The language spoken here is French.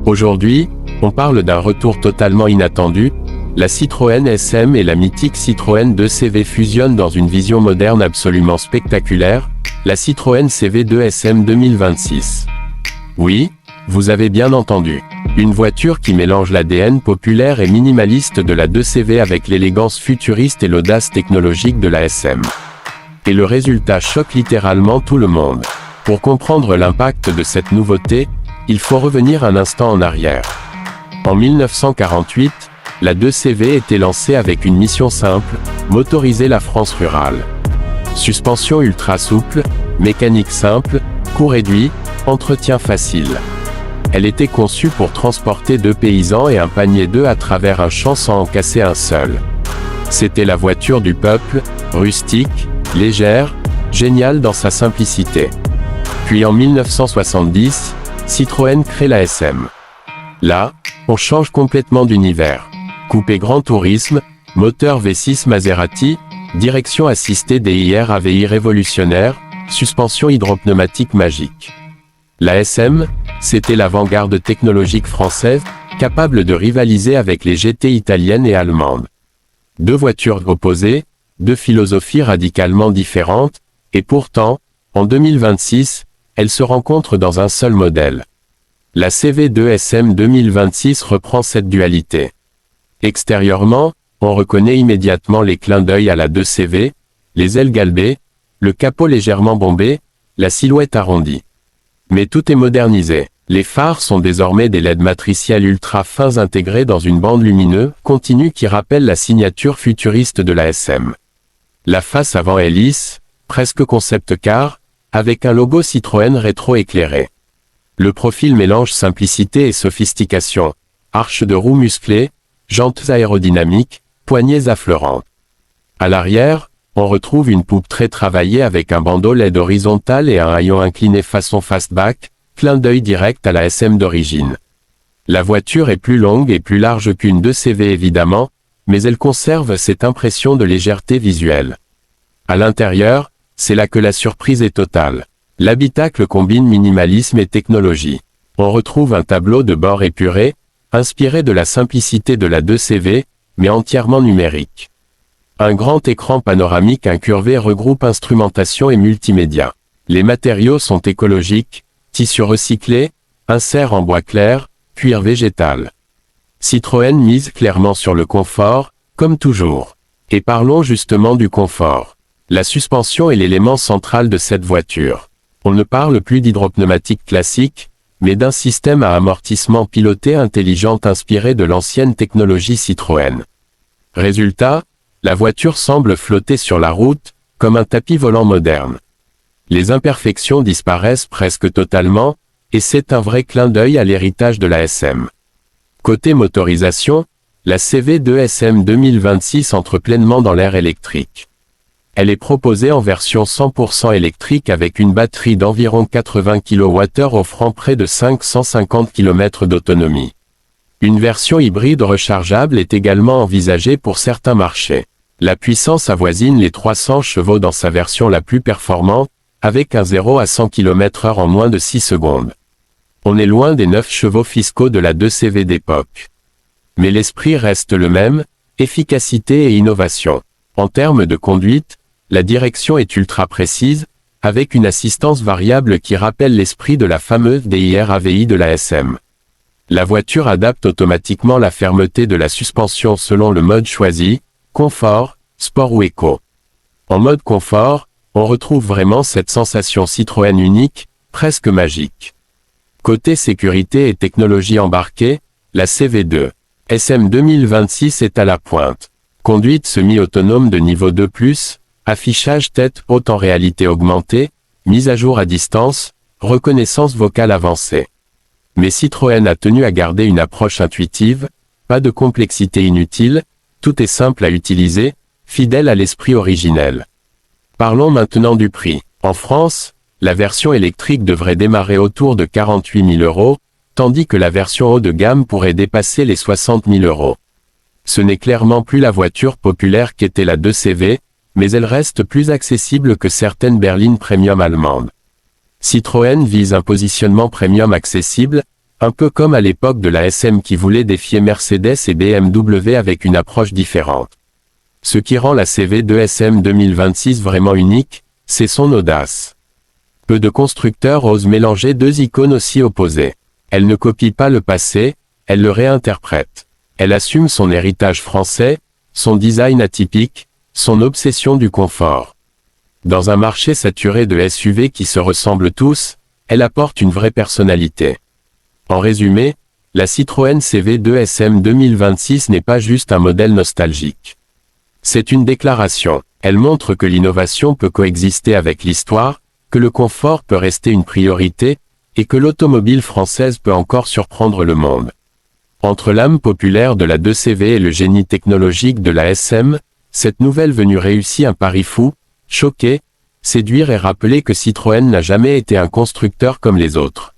Aujourd'hui, on parle d'un retour totalement inattendu. La Citroën SM et la mythique Citroën 2CV fusionnent dans une vision moderne absolument spectaculaire, la Citroën CV2 SM 2026. Oui, vous avez bien entendu. Une voiture qui mélange l'ADN populaire et minimaliste de la 2CV avec l'élégance futuriste et l'audace technologique de la SM. Et le résultat choque littéralement tout le monde. Pour comprendre l'impact de cette nouveauté, il faut revenir un instant en arrière. En 1948, la 2CV était lancée avec une mission simple, motoriser la France rurale. Suspension ultra souple, mécanique simple, coût réduit, entretien facile. Elle était conçue pour transporter 2 paysans et un panier d'œufs à travers un champ sans en casser un seul. C'était la voiture du peuple, rustique, légère, géniale dans sa simplicité. Puis en 1970, Citroën crée la SM. Là, on change complètement d'univers. Coupé grand tourisme, moteur V6 Maserati, direction assistée DIR AVI révolutionnaire, suspension hydropneumatique magique. La SM, c'était l'avant-garde technologique française, capable de rivaliser avec les GT italiennes et allemandes. 2 voitures opposées, 2 philosophies radicalement différentes, et pourtant, en 2026, elles se rencontrent dans un seul modèle. La CV2 SM 2026 reprend cette dualité. Extérieurement, on reconnaît immédiatement les clins d'œil à la 2CV, les ailes galbées, le capot légèrement bombé, la silhouette arrondie. Mais tout est modernisé. Les phares sont désormais des LED matriciels ultra fins intégrés dans une bande lumineuse continue qui rappelle la signature futuriste de la SM. La face avant est lisse, presque concept car, avec un logo Citroën rétro-éclairé. Le profil mélange simplicité et sophistication, arches de roues musclées, jantes aérodynamiques, poignées affleurantes. À l'arrière, on retrouve une poupe très travaillée avec un bandeau LED horizontal et un haillon incliné façon fastback, clin d'œil direct à la SM d'origine. La voiture est plus longue et plus large qu'une 2CV évidemment, mais elle conserve cette impression de légèreté visuelle. À l'intérieur, c'est là que la surprise est totale. L'habitacle combine minimalisme et technologie. On retrouve un tableau de bord épuré, inspiré de la simplicité de la 2CV, mais entièrement numérique. Un grand écran panoramique incurvé regroupe instrumentation et multimédia. Les matériaux sont écologiques, tissu recyclé, insert en bois clair, cuir végétal. Citroën mise clairement sur le confort, comme toujours. Et parlons justement du confort. La suspension est l'élément central de cette voiture. On ne parle plus d'hydropneumatique classique, mais d'un système à amortissement piloté intelligent inspiré de l'ancienne technologie Citroën. Résultat, la voiture semble flotter sur la route, comme un tapis volant moderne. Les imperfections disparaissent presque totalement, et c'est un vrai clin d'œil à l'héritage de la SM. Côté motorisation, la CV2 SM 2026 entre pleinement dans l'ère électrique. Elle est proposée en version 100% électrique avec une batterie d'environ 80 kWh offrant près de 550 km d'autonomie. Une version hybride rechargeable est également envisagée pour certains marchés. La puissance avoisine les 300 chevaux dans sa version la plus performante, avec un 0 à 100 km/h en moins de 6 secondes. On est loin des 9 chevaux fiscaux de la 2CV d'époque. Mais l'esprit reste le même, efficacité et innovation. En termes de conduite, la direction est ultra précise, avec une assistance variable qui rappelle l'esprit de la fameuse DIR AVI de la SM. La voiture adapte automatiquement la fermeté de la suspension selon le mode choisi, confort, sport ou éco. En mode confort, on retrouve vraiment cette sensation Citroën unique, presque magique. Côté sécurité et technologie embarquée, la CV2 SM 2026 est à la pointe. Conduite semi-autonome de niveau 2+, affichage tête haute en réalité augmentée, mise à jour à distance, reconnaissance vocale avancée. Mais Citroën a tenu à garder une approche intuitive, pas de complexité inutile, tout est simple à utiliser, fidèle à l'esprit originel. Parlons maintenant du prix. En France, la version électrique devrait démarrer autour de 48 000 €, tandis que la version haut de gamme pourrait dépasser les 60 000 €. Ce n'est clairement plus la voiture populaire qu'était la 2CV, mais elle reste plus accessible que certaines berlines premium allemandes. Citroën vise un positionnement premium accessible, Un peu comme à l'époque de la SM qui voulait défier Mercedes et BMW avec une approche différente. Ce qui rend la CV2 SM 2026 vraiment unique, c'est son audace. Peu de constructeurs osent mélanger deux icônes aussi opposées. Elle ne copie pas le passé, elle le réinterprète. Elle assume son héritage français, son design atypique, son obsession du confort. Dans un marché saturé de SUV qui se ressemblent tous, elle apporte une vraie personnalité. En résumé, la Citroën CV2 SM 2026 n'est pas juste un modèle nostalgique. C'est une déclaration. Elle montre que l'innovation peut coexister avec l'histoire, que le confort peut rester une priorité, et que l'automobile française peut encore surprendre le monde. Entre l'âme populaire de la 2CV et le génie technologique de la SM, cette nouvelle venue réussit un pari fou, choquer, séduire et rappeler que Citroën n'a jamais été un constructeur comme les autres.